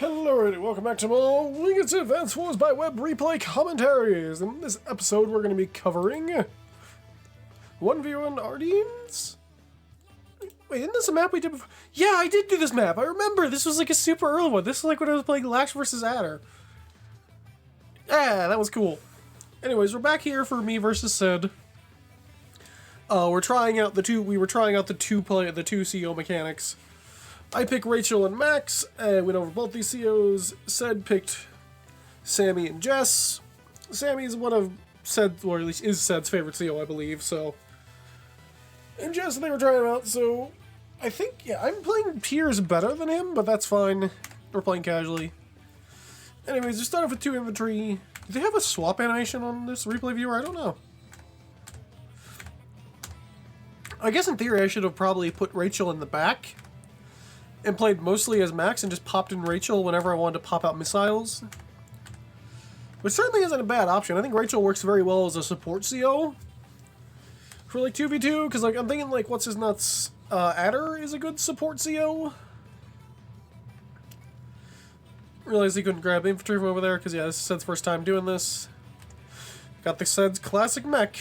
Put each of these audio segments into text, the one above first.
Hello and welcome back to more Wingit Advance Wars by Web replay commentaries. In this episode we're going to be covering 1v1 Ardennes? Wait, isn't this a map we did before? Yeah, I did do this map. I remember. This was like a super early one. This is like when I was playing Lash vs. Adder. Yeah, that was cool. Anyways, we're back here for me versus CED. We're trying out the two CO mechanics. I picked Rachel and Max, and went over both these COs. CED picked Sami and Jess. Sami is one of CED's, or at least is CED's favorite CO, I believe, so. And Jess, they were trying him out, so I think, yeah, I'm playing tiers better than him, but that's fine. We're playing casually. Anyways, we start off with 2 infantry. Do they have a swap animation on this replay viewer? I don't know. I guess in theory I should have probably put Rachel in the back and played mostly as Max and just popped in Rachel whenever I wanted to pop out missiles. Which certainly isn't a bad option. I think Rachel works very well as a support CO for like 2v2, because like I'm thinking like what's his nuts, Adder is a good support CO. Realized he couldn't grab infantry from over there because yeah, this is CED's first time doing this. Got the CED's classic mech.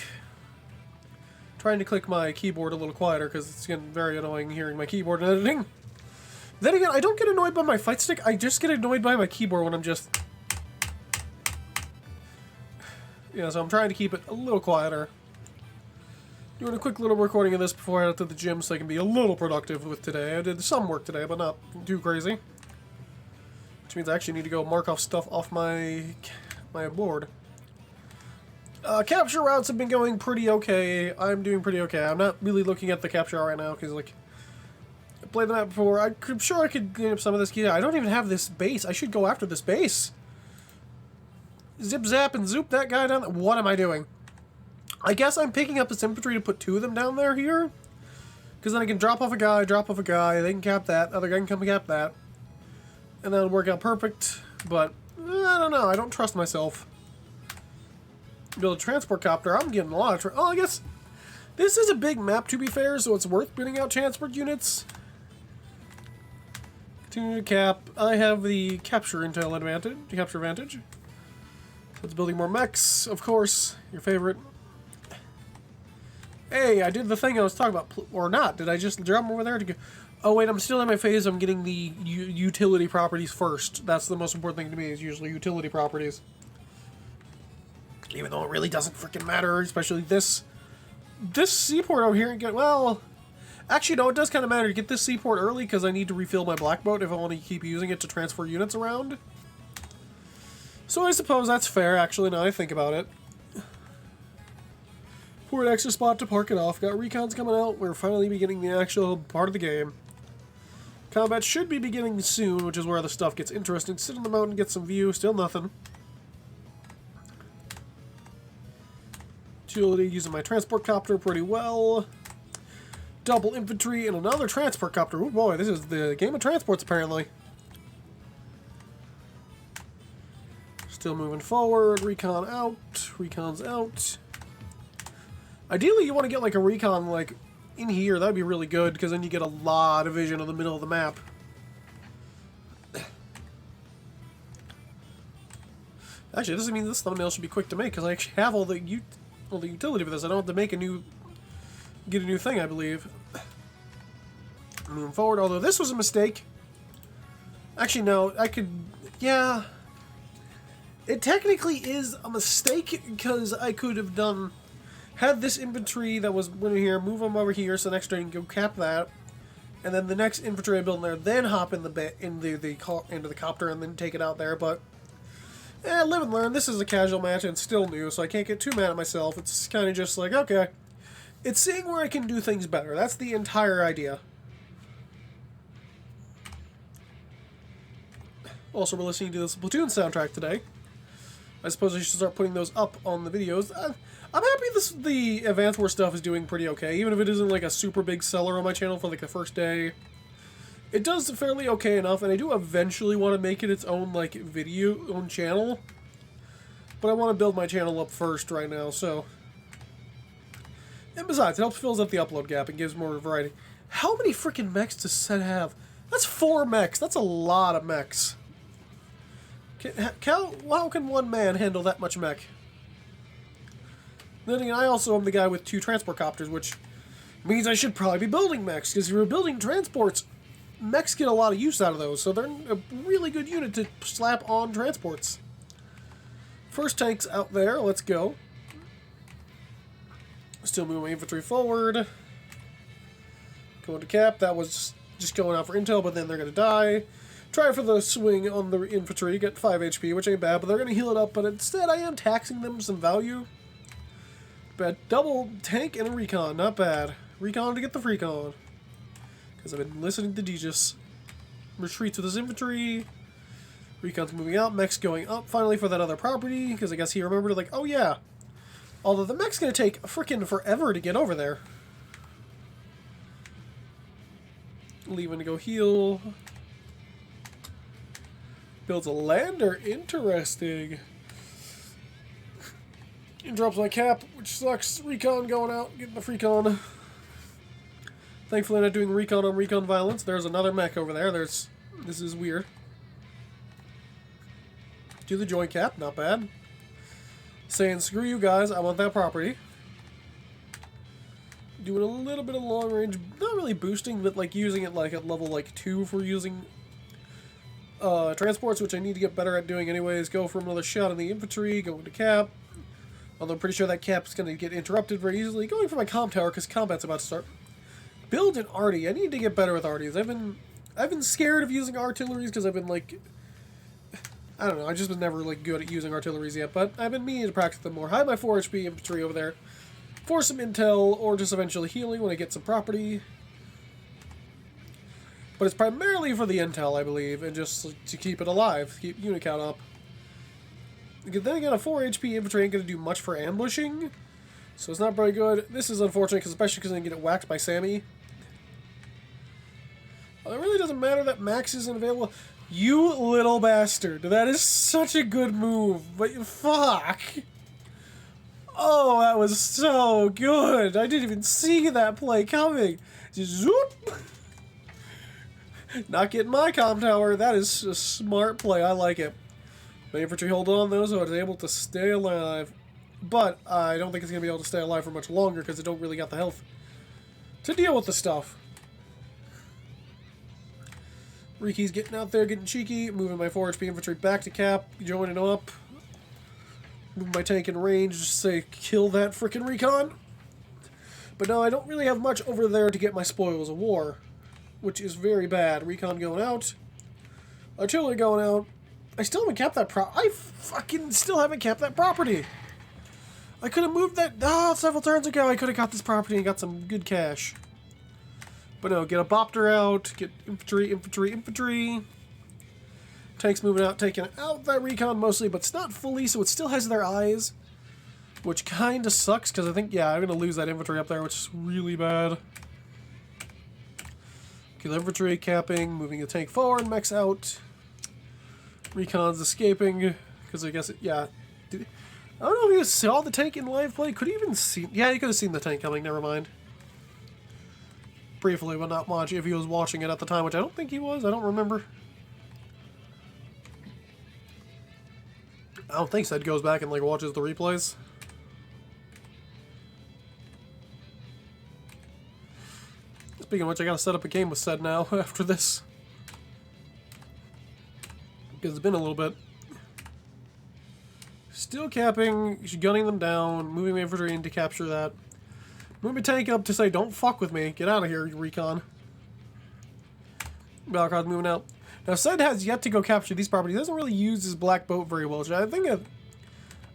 Trying to click my keyboard a little quieter because it's getting very annoying hearing my keyboard in editing. Then again, I don't get annoyed by my fight stick, I just get annoyed by my keyboard when I'm just... Yeah, so I'm trying to keep it a little quieter. Doing a quick little recording of this before I head out to the gym so I can be a little productive with today. I did some work today, but not too crazy. Which means I actually need to go mark off stuff off my board. Capture routes have been going pretty okay. I'm doing pretty okay. I'm not really looking at the capture route right now because, like, I played the map before. I'm sure I could clean up some of this gear. I don't even have this base. I should go after this base. Zip, zap, and zoop that guy down there. What am I doing? I guess I'm picking up this infantry to put 2 of them down there here. Because then I can drop off a guy, they can cap that, other guy can come cap that. And that'll work out perfect. But, I don't know. I don't trust myself. Build a transport copter. I'm getting a lot of... Oh, I guess this is a big map, to be fair, so it's worth building out transport units. Continue to cap. I have the capture advantage. So it's building more mechs, of course. Your favorite. Hey, I did the thing I was talking about, or not. Did I just drop over there to go? Oh wait, I'm still in my phase. I'm getting the utility properties first. That's the most important thing to me, is usually utility properties. Even though it really doesn't freaking matter, especially this seaport over here. And get, well, actually, no, it does kind of matter to get this seaport early because I need to refill my black boat if I want to keep using it to transfer units around. So I suppose that's fair, actually, now I think about it. For an extra spot to park it off. Got recons coming out. We're finally beginning the actual part of the game. Combat should be beginning soon, which is where the stuff gets interesting. Sit on the mountain, get some view. Still nothing. Utility using my transport copter pretty well. Double infantry and another transport copter. Oh boy, this is the game of transports apparently. Still moving forward. Recon out. Recon's out. Ideally, you want to get like a recon like in here. That'd be really good because then you get a lot of vision of the middle of the map. Actually, this means this thumbnail should be quick to make because I actually have all the utility for this. I don't have to make get a new thing, I believe. Moving forward, although this was a mistake. Actually, no, yeah. It technically is a mistake because I could have had this infantry that was in here, move them over here so the next train can go cap that. And then the next infantry I build in there, then hop into the copter and then take it out there, but live and learn. This is a casual match and still new, so I can't get too mad at myself. It's kind of just like, okay. It's seeing where I can do things better. That's the entire idea. Also, we're listening to this Platoon soundtrack today. I suppose I should start putting those up on the videos. I'm happy the Advanced War stuff is doing pretty okay, even if it isn't like a super big seller on my channel for like the first day. It does fairly okay enough, and I do eventually want to make it its own, like, own channel. But I want to build my channel up first right now, so... And besides, it helps fills up the upload gap and gives more variety. How many freaking mechs does CED have? That's 4 mechs. That's a lot of mechs. How can one man handle that much mech? Then again, I also am the guy with 2 transport copters, which means I should probably be building mechs, because if you're building transports, mechs get a lot of use out of those, so they're a really good unit to slap on transports. First tank's out there, let's go. Still moving my infantry forward. Going to cap, that was just going out for intel, but then they're going to die. Try for the swing on the infantry, get 5 HP, which ain't bad, but they're going to heal it up, but instead I am taxing them some value. Bad double tank and a recon, not bad. Recon to get the freecon. Because I've been listening to Jess. Retreats with his infantry. Recon's moving out, mech's going up finally for that other property, because I guess he remembered, like, oh yeah. Although the mech's going to take frickin' forever to get over there. Leaving to go heal. Builds a lander, interesting. And drops my cap, which sucks. Recon going out, getting the freecon. Thankfully not doing recon on recon violence. There's another mech over there. This is weird. Do the joint cap, not bad. Saying, screw you guys, I want that property. Doing a little bit of long range, not really boosting, but like using it like at level like 2 for using transports, which I need to get better at doing anyways. Go for another shot in the infantry, going to cap. Although I'm pretty sure that cap's going to get interrupted very easily. Going for my comm tower because combat's about to start. Build an arty. I need to get better with arties. I've been scared of using artilleries because I've been like, I don't know, I just was never like good at using artilleries yet, but I've been meaning to practice them more. Hide my 4 HP infantry over there for some intel or just eventually healing when I get some property. But it's primarily for the intel, I believe, and just to keep it alive, keep unit count up. Because then again, a 4 HP infantry ain't going to do much for ambushing, so it's not very good. This is unfortunate, especially because I didn't get it whacked by Sami. Well, it really doesn't matter that Max isn't available. You little bastard. That is such a good move, but fuck. Oh, that was so good. I didn't even see that play coming. Just zoop. Not getting my comm tower. That is a smart play. I like it. My infantry hold on though, so I was able to stay alive. But I don't think it's going to be able to stay alive for much longer because it don't really got the health to deal with the stuff. Riki's getting out there, getting cheeky, moving my 4 HP infantry back to cap, joining up. Moving my tank in range, just say, kill that frickin' recon. But no, I don't really have much over there to get my spoils of war, which is very bad. Recon going out. Artillery going out. I still haven't capped that I fucking still haven't capped that property. I could have moved that several turns ago. I could have got this property and got some good cash. But no, get a Bopter out, get infantry, infantry, infantry. Tanks moving out, taking out that recon mostly, but it's not fully, so it still has their eyes. Which kind of sucks, because I think, yeah, I'm going to lose that infantry up there, which is really bad. Kill infantry, capping, moving the tank forward, mechs out. Recon's escaping, because I guess, I don't know if he saw the tank in live play. Could he even see? Yeah, he could have seen the tank coming, never mind. Briefly, but not much, if he was watching it at the time, which I don't think he was. I don't remember. I don't think Ced goes back and like watches the replays. Speaking of which, I gotta set up a game with Ced now after this. Because it's been a little bit. Still capping, gunning them down, moving my infantry in to capture that. Move my tank up to say, don't fuck with me. Get out of here, you recon. Battlecrod's moving out. Now, Ced has yet to go capture these properties. He doesn't really use his black boat very well, which I think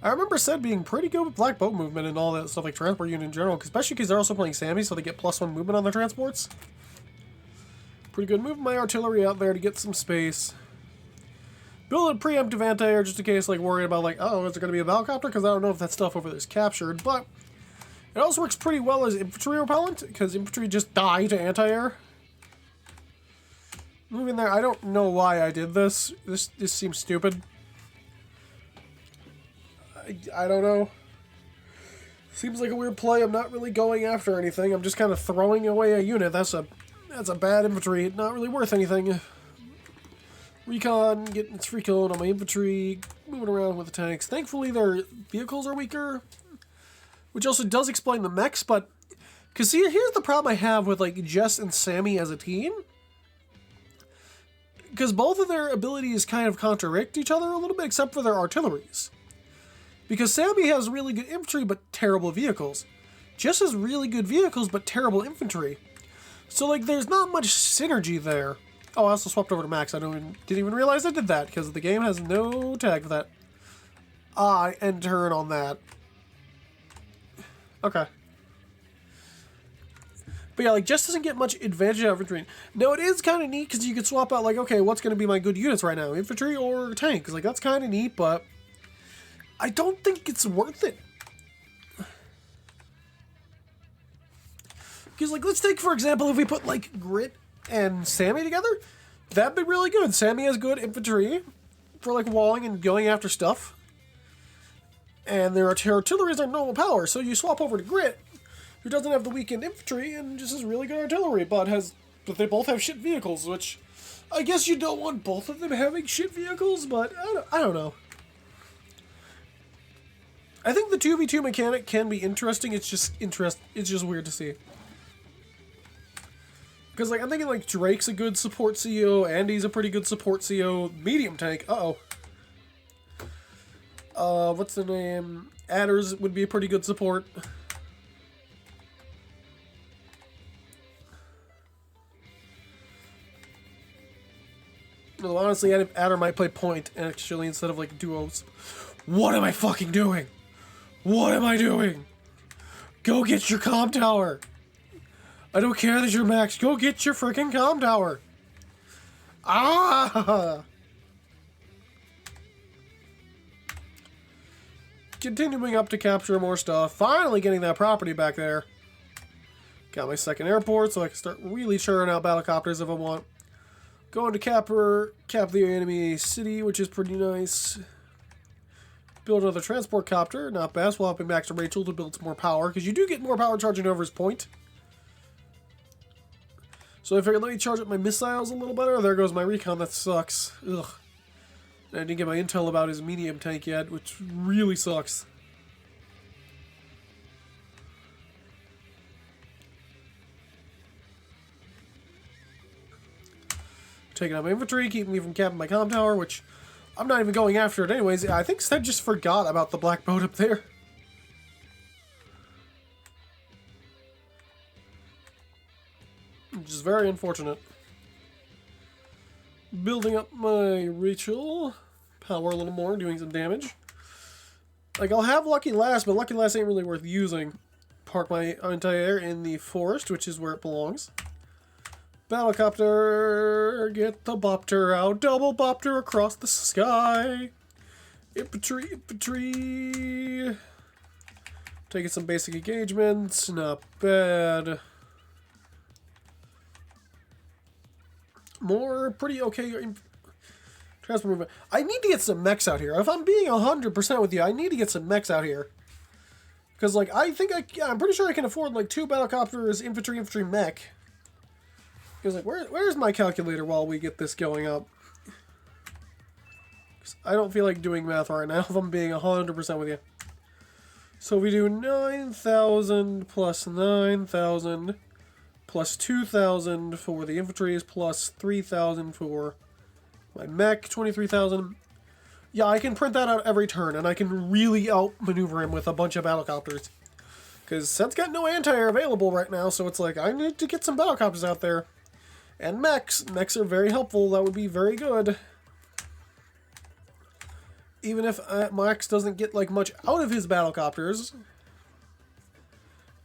I remember Ced being pretty good with black boat movement and all that stuff, like transport unit in general, especially because they're also playing Sami, so they get +1 movement on their transports. Pretty good. Moving my artillery out there to get some space. Build a preemptive anti-air just in case, like, worried about, like, oh, is there going to be a Valcopter? Because I don't know if that stuff over there is captured, but it also works pretty well as infantry repellent, because infantry just die to anti-air. Moving there, I don't know why I did this. This seems stupid. I don't know. Seems like a weird play. I'm not really going after anything. I'm just kind of throwing away a unit. That's a bad infantry. Not really worth anything. Recon, getting its free cone on my infantry, moving around with the tanks. Thankfully, their vehicles are weaker, which also does explain the mechs, but... Because see, here's the problem I have with, like, Jess and Sami as a team. Because both of their abilities kind of contradict each other a little bit, except for their artilleries. Because Sami has really good infantry, but terrible vehicles. Jess has really good vehicles, but terrible infantry. So, like, there's not much synergy there. Oh, I also swapped over to Max. Didn't even realize I did that, because the game has no tag for that. End turn on that. Okay. But yeah, like, Jess doesn't get much advantage out of infantry. Now, it is kind of neat, because you can swap out, like, okay, what's going to be my good units right now? Infantry or tanks? Like, that's kind of neat, but I don't think it's worth it. Because, like, let's take, for example, if we put, like, Grit and Sami together, that'd be really good. Sami has good infantry for, like, walling and going after stuff. And their artilleries are normal power, so you swap over to Grit, who doesn't have the weakened infantry and just has really good artillery, but they both have shit vehicles, which I guess you don't want both of them having shit vehicles, but I don't know. I think the 2v2 mechanic can be interesting. It's just weird to see. Because, like, I'm thinking, like, Drake's a good support CO, Andy's a pretty good support CO, medium tank, what's the name? Adders would be a pretty good support. No, honestly, Adder might play point, actually, instead of, like, duos. What am I fucking doing? What am I doing? Go get your comm tower! I don't care that you're max. Go get your freaking comm tower. Ah! Continuing up to capture more stuff. Finally getting that property back there. Got my second airport, so I can start really churning out battlecopters if I want. Going to cap the enemy city, which is pretty nice. Build another transport copter. Not bad. Swapping back to Rachel to build some more power, because you do get more power charging over his point. So if I can let me charge up my missiles a little better, there goes my recon. That sucks. Ugh. And I didn't get my intel about his medium tank yet, which really sucks. Taking out my infantry, keeping me from capping my comm tower, which I'm not even going after it anyways. I think Seth just forgot about the black boat up there. Which is very unfortunate. Building up my Rachel. Power a little more, doing some damage. Like, I'll have Lucky Lass, but Lucky Lass ain't really worth using. Park my anti-air in the forest, which is where it belongs. Battlecopter, get the bopter out. Double bopter across the sky. Infantry, infantry. Taking some basic engagements, not bad. More pretty okay transport movement. I need to get some mechs out here. If I'm being 100% with you, I need to get some mechs out here. Because, like, I'm pretty sure I can afford, like, 2 battlecopters, infantry, mech. Because, like, where's my calculator while we get this going up? I don't feel like doing math right now if I'm being 100% with you. So we do 9,000 plus 9,000 plus 2,000 for the infantries plus 3,000 for my mech, 23,000. Yeah, I can print that out every turn, and I can really outmaneuver him with a bunch of battlecopters. Because Seth's got no anti-air available right now, so it's like, I need to get some battlecopters out there. And mechs. Mechs are very helpful. That would be very good. Even if Max doesn't get, like, much out of his battlecopters.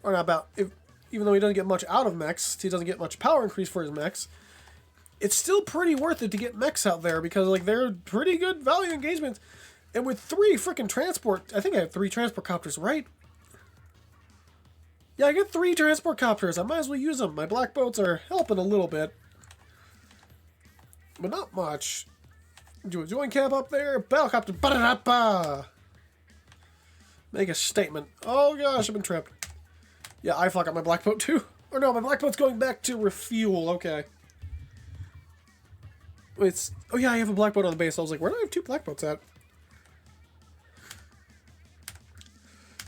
Or not about... Even though he doesn't get much out of mechs, he doesn't get much power increase for his mechs, it's still pretty worth it to get mechs out there because, like, they're pretty good value engagements. And with 3 freaking transport... I think I have 3 transport copters, right? Yeah, I got 3 transport copters. I might as well use them. My black boats are helping a little bit. But not much. Do a joint camp up there. Battlecopter. Ba-da-da-ba! Make a statement. Oh gosh, I've been tripped. Yeah, I fuck up my black boat too. Or no, my black boat's going back to refuel. Okay. It's... Oh yeah, I have a black boat on the base. I was like, where do I have 2 black boats at?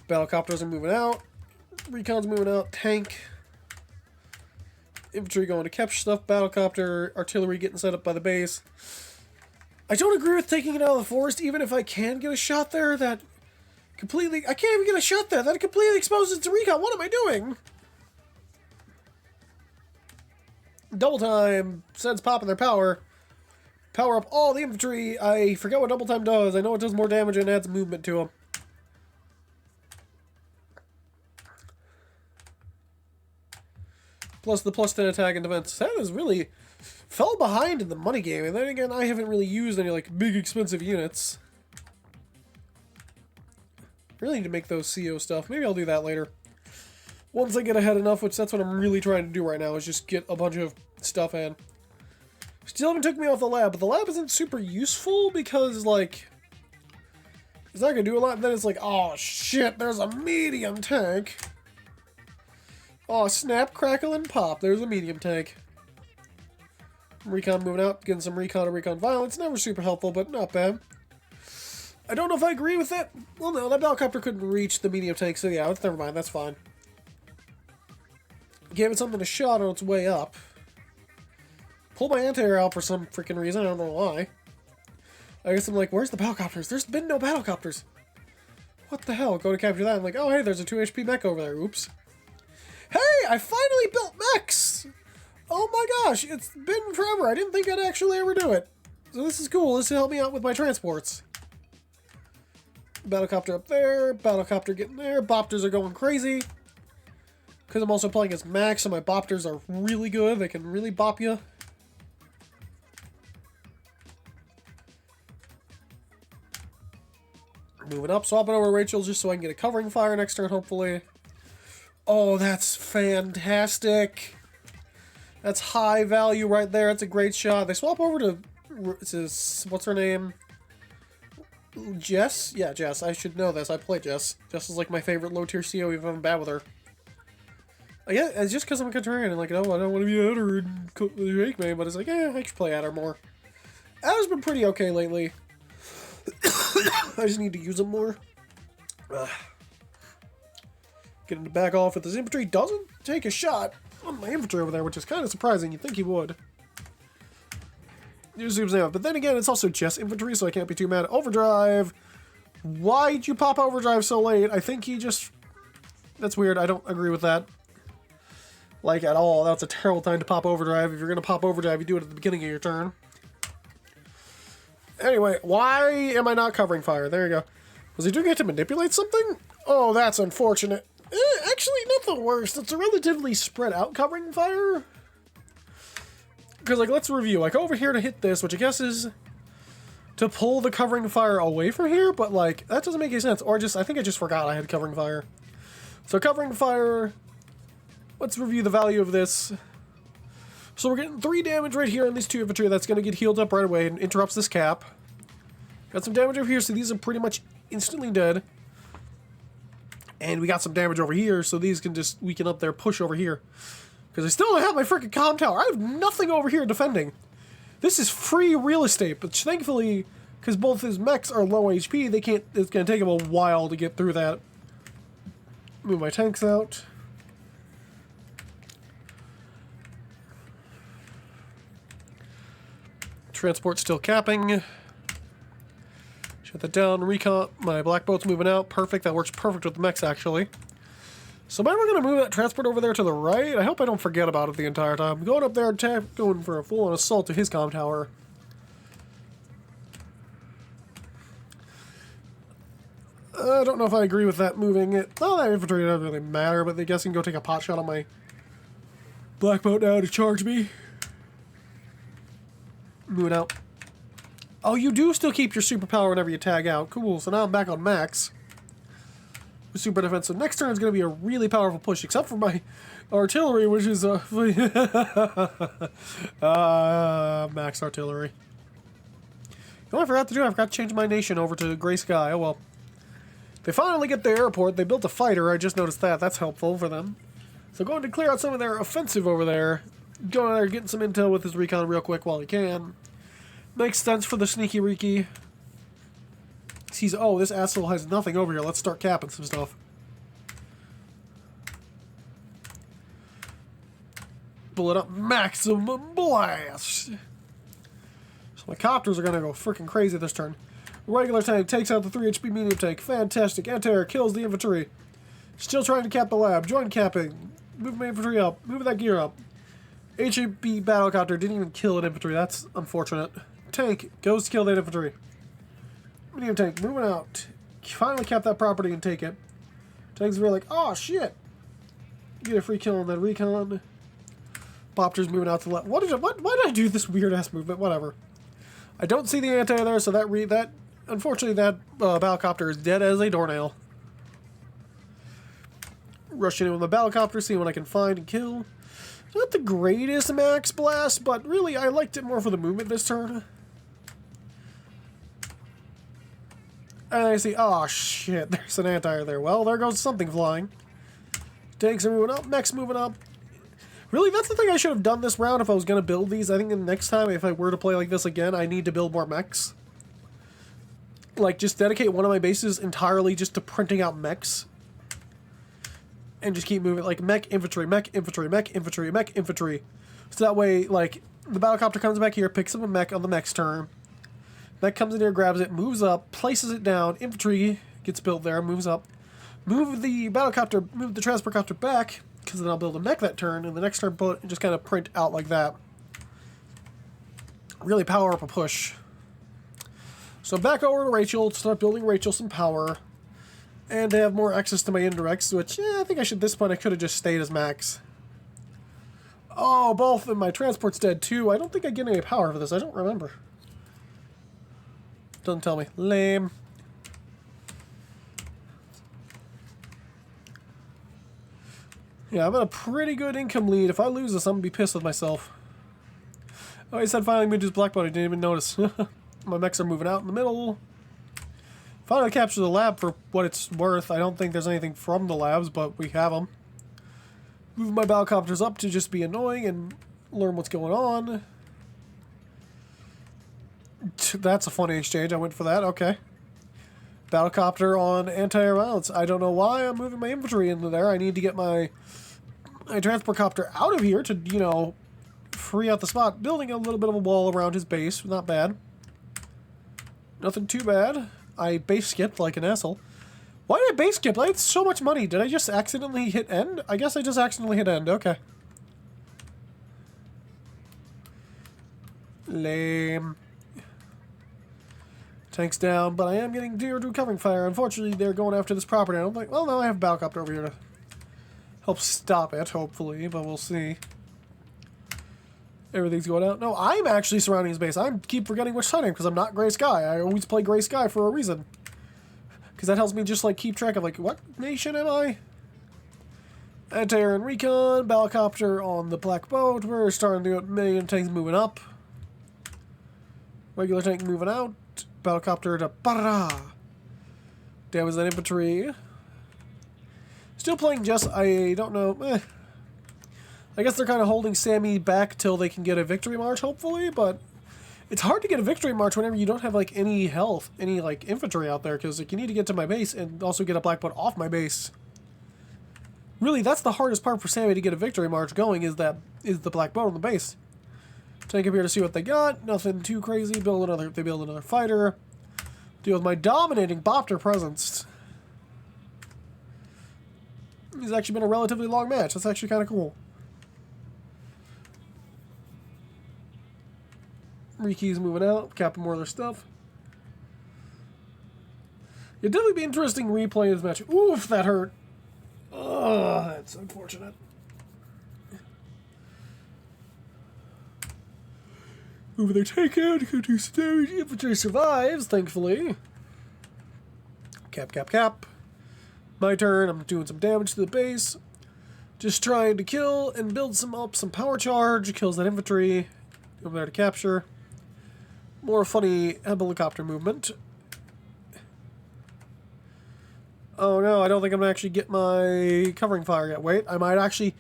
Battlecopters are moving out. Recon's moving out. Tank. Infantry going to capture stuff. Battlecopter. Artillery getting set up by the base. I don't agree with taking it out of the forest, even if I can get a shot there. That completely... I can't even get a shot there. That completely exposes to recon. What am I doing? Double time. Sends popping their power. Power up all the infantry. I forget what double time does. I know it does more damage and adds movement to them. Plus the +10 attack and defense. That is really... fell behind in the money game. And then again, I haven't really used any, like, big expensive units. Really need to make those CO stuff. Maybe I'll do that later. Once I get ahead enough, which that's what I'm really trying to do right now, is just get a bunch of stuff in. Still haven't took me off the lab, but the lab isn't super useful because, like... it's not going to do a lot, and then it's like, oh shit, there's a medium tank. Oh, snap, crackle, and pop. There's a medium tank. Recon moving out, getting some recon and recon violence. Never super helpful, but not bad. I don't know if I agree with that. Well, no, that Battlecopter couldn't reach the medium tank, so yeah, never mind, that's fine. Gave it something to shot on its way up. Pulled my anti-air out for some freaking reason, I don't know why. I guess I'm like, where's the Battlecopters? There's been no Battlecopters. What the hell? Go to capture that. I'm like, oh hey, there's a 2 HP mech over there. Oops. Hey, I finally built mechs! Oh my gosh, it's been forever. I didn't think I'd actually ever do it. So this is cool. This will help me out with my transports. Battlecopter up there. Battlecopter getting there. Bopters are going crazy. Because I'm also playing as mech, so my Bopters are really good. They can really bop you. Moving up, swapping over Rachel just so I can get a covering fire next turn, hopefully. Oh, that's fantastic. That's high value right there. That's a great shot. They swap over to... what's her name? Jess? Yeah, Jess. I should know this. I play Jess. Jess is like my favorite low-tier CO, even if I'm bad with her. Yeah, it's just because I'm a contrarian and like, no, I don't want to be Adder and make me, but it's like, yeah, I should play Adder more. Adder's been pretty okay lately. I just need to use him more. Get him to back off with his infantry. Doesn't take a shot on my infantry over there, which is kind of surprising. You'd think he would. He zooms out. But then again, it's also just infantry, so I can't be too mad. Overdrive. Why'd you pop overdrive so late? I think he just... That's weird. I don't agree with that. Like, at all. That's a terrible time to pop overdrive. If you're going to pop overdrive, you do it at the beginning of your turn. Anyway, why am I not covering fire? There you go. Was he doing it to manipulate something? Oh, that's unfortunate. Actually, not the worst. It's a relatively spread out covering fire. Because, like, let's review. I go over here to hit this, which I guess is to pull the covering fire away from here, but, like, that doesn't make any sense. Or just, I think I just forgot I had covering fire. So, covering fire, let's review the value of this. So, we're getting 3 damage right here on these 2 infantry. That's going to get healed up right away and interrupts this cap. Got some damage over here, so these are pretty much instantly dead. And we got some damage over here, so these can just weaken up their push over here. Because I still don't have my freaking comm tower. I have nothing over here defending. This is free real estate, but thankfully, because both his mechs are low HP, they can't. It's going to take them a while to get through that. Move my tanks out. Transport still capping. Shut that down. Recon. My black boat's moving out. Perfect. That works perfect with the mechs, actually. So am I ever going to move that transport over there to the right? I hope I don't forget about it the entire time. I'm going up there, going for a full-on assault to his comm tower. I don't know if I agree with that moving it. Well, that infantry doesn't really matter, but I guess I can go take a pot shot on my black boat now to charge me. Moving out. Oh, you do still keep your superpower whenever you tag out. Cool, so now I'm back on max. With super defense. So next turn is going to be a really powerful push, except for my artillery, which is max artillery. You know what I forgot to do? I forgot to change my nation over to Gray Sky. Oh well. They finally get the airport. They built a fighter. I just noticed that. That's helpful for them. So going to clear out some of their offensive over there. Going there, getting some intel with his recon real quick while he can. Makes sense for the sneaky Riki. Sees, oh, this asshole has nothing over here. Let's start capping some stuff. Bullet up, maximum blast. So my copters are gonna go freaking crazy this turn. Regular tank takes out the 3 HP medium tank. Fantastic. Anti-air kills the infantry. Still trying to cap the lab. Join capping. Move my infantry up. Move that gear up. HEB battlecopter didn't even kill an infantry. That's unfortunate. Tank goes to kill that infantry. Medium tank moving out. Finally cap that property and take it. Tank's really like, oh shit. Get a free kill on that recon. Bopter's moving out to the left. Why did I do this weird ass movement? Whatever. I don't see the anti there, so that unfortunately that battlecopter is dead as a doornail. Rushing in with the battlecopter, seeing what I can find and kill. Not the greatest max blast, but really I liked it more for the movement this turn. And I see, oh shit, there's an anti there. Well, there goes something flying. Tanks are moving up, mechs moving up. Really, that's the thing I should have done this round if I was going to build these. I think the next time, if I were to play like this again, I need to build more mechs. Like, just dedicate one of my bases entirely just to printing out mechs. And just keep moving, like, mech infantry, mech infantry, mech infantry, mech infantry. So that way, like, the battlecopter comes back here, picks up a mech on the mech's turn. Mech comes in here, grabs it, moves up, places it down. Infantry gets built there, moves up. Move the battlecopter, move the transport copter back, because then I'll build a mech that turn, and the next turn just kind of print out like that. Really power up a push. So back over to Rachel, start building Rachel some power. And they have more access to my indirects, which, I think I should, at this point, I could have just stayed as max. Oh, both of my transport's dead too. I don't think I get any power for this, I don't remember. Doesn't tell me. Lame. Yeah, I'm at a pretty good income lead. If I lose this, I'm gonna be pissed with myself. Oh, he said finally moved his black body. Didn't even notice. My mechs are moving out in the middle. Finally capture the lab for what it's worth. I don't think there's anything from the labs, but we have them. Move my battlecopters up to just be annoying and learn what's going on. That's a funny exchange. I went for that. Okay. Battlecopter on anti-air rounds. I don't know why I'm moving my infantry into there. I need to get my transport copter out of here to, you know, free out the spot. Building a little bit of a wall around his base. Not bad. Nothing too bad. I base skipped like an asshole. Why did I base skip? I had so much money. Did I just accidentally hit end? I guess I just accidentally hit end. Okay. Lame. Tanks down, but I am getting deer to covering fire. Unfortunately, they're going after this property. I'm like, well, now I have a battlecopter over here to help stop it, hopefully, but we'll see. Everything's going out. No, I'm actually surrounding his base. I keep forgetting which side I am because I'm not Gray Sky. I always play Gray Sky for a reason. Because that helps me just, like, keep track of, like, what nation am I? Anti-air and recon, battlecopter on the black boat. We're starting to get million tanks moving up. Regular tank moving out. Battlecopter to Barra. Damage that infantry. Still playing Jess. I don't know. I guess they're kind of holding Sami back till they can get a victory march, hopefully, but it's hard to get a victory march whenever you don't have, like, any health, any, like, infantry out there, because, like, you need to get to my base and also get a black boat off my base. Really, that's the hardest part for Sami to get a victory march going, is the black boat on the base. Take up here to see what they got. Nothing too crazy. They build another fighter. Deal with my dominating Bopter presence. It's actually been a relatively long match. That's actually kind of cool. Riki's moving out, capping more of their stuff. It'd definitely be interesting replaying this match. Oof, that hurt. Oh, that's unfortunate. Over there, take out, go do some damage. Infantry survives, thankfully. Cap, cap, cap. My turn, I'm doing some damage to the base. Just trying to kill and build some power charge. Kills that infantry. Over there to capture. More funny helicopter movement. Oh no, I don't think I'm gonna actually get my covering fire yet. Wait, I might actually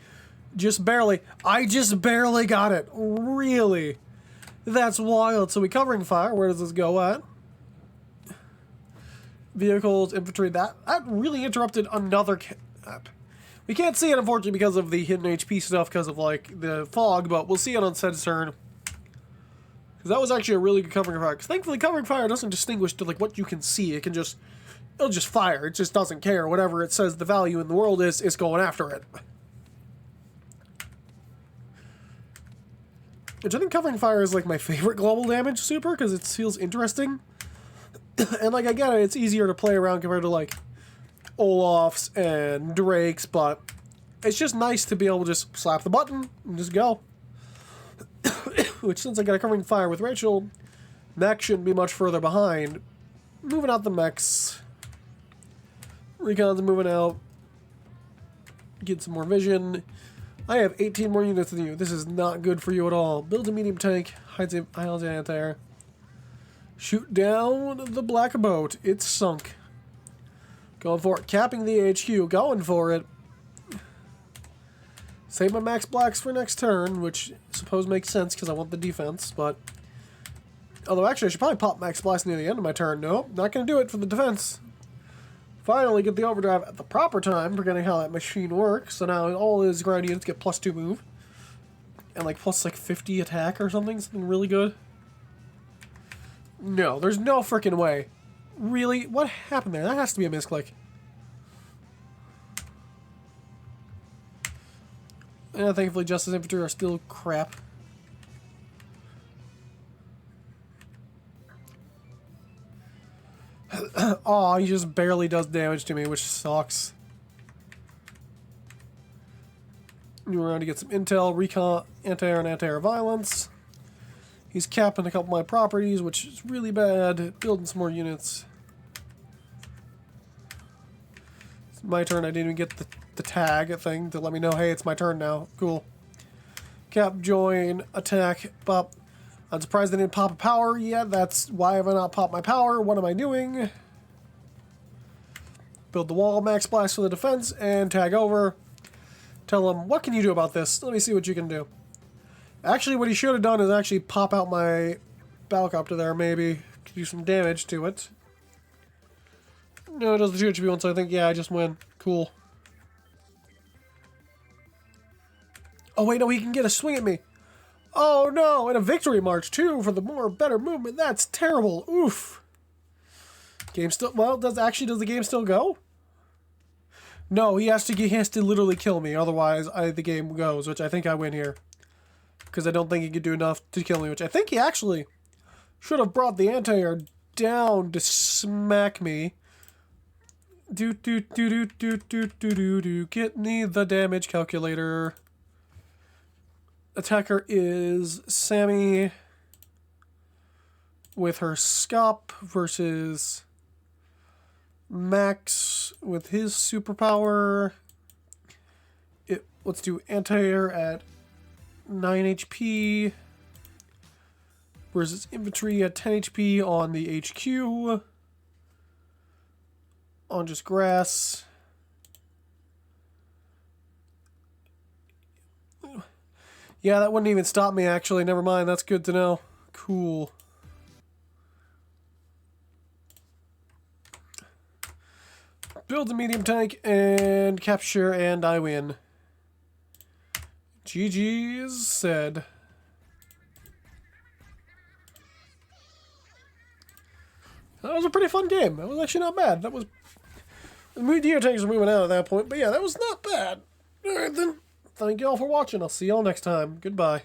just barely. I just barely got it. Really? That's wild. So we covering fire. Where does this go at? Vehicles, infantry. That really interrupted another cap. We can't see it, unfortunately, because of the hidden HP stuff, because of, like, the fog, but we'll see it on CED's turn. Because that was actually a really good covering fire. Because thankfully, covering fire doesn't distinguish to, like, what you can see. It can just... It'll just fire. It just doesn't care. Whatever it says the value in the world is, it's going after it. Which I think covering fire is, like, my favorite global damage super, because it feels interesting. And, like, I get it, it's easier to play around compared to, like, Olaf's and Drake's, but it's just nice to be able to just slap the button and just go. Which, since I got a covering fire with Rachel, mech shouldn't be much further behind. Moving out the mechs. Recon's moving out. Get some more vision. I have 18 more units than you. This is not good for you at all. Build a medium tank. Hides anti-air. Shoot down the black boat. It's sunk. Going for it. Capping the HQ. Going for it. Save my max blacks for next turn, which I suppose makes sense because I want the defense, but... Although, actually, I should probably pop max blast near the end of my turn. Nope, not going to do it for the defense. Finally get the overdrive at the proper time, forgetting how that machine works. So now all his ground units get +2 move. And like plus like 50 attack or something really good. No, there's no freaking way. Really? What happened there? That has to be a misclick. And thankfully Justice Infantry are still crap. Aw, he just barely does damage to me, which sucks. Move around to get some intel, recon, anti-air, and anti-air violence. He's capping a couple of my properties, which is really bad. Building some more units. It's my turn. I didn't even get the tag thing to let me know, hey, it's my turn now. Cool. Cap, join, attack, pop. I'm surprised I didn't pop a power yet. That's why have I not popped my power? What am I doing? Build the wall, max blast for the defense, and tag over. Tell him, what can you do about this? Let me see what you can do. Actually, what he should have done is actually pop out my battlecopter there, maybe. Do some damage to it. No, it does the 2 HP one, so I think, yeah, I just win. Cool. Oh, wait, no, he can get a swing at me. Oh, no, and a victory march, too, for the better movement. That's terrible. Oof. Game still... Well, does the game still go? No, he has to literally kill me, otherwise the game goes, which I think I win here. Because I don't think he could do enough to kill me, which I think he actually should have brought the anti-air down to smack me. Get me the damage calculator. Attacker is Sami with her Scop versus Max with his superpower. Let's do anti-air at 9 HP versus infantry at 10 HP on the HQ. On just grass. Yeah, that wouldn't even stop me, actually. Never mind, that's good to know. Cool. Build a medium tank and capture, and I win. GG's said. That was a pretty fun game. That was actually not bad. That was... The media tanks were moving out at that point, but yeah, that was not bad. Alright then. Thank you all for watching. I'll see y'all next time. Goodbye.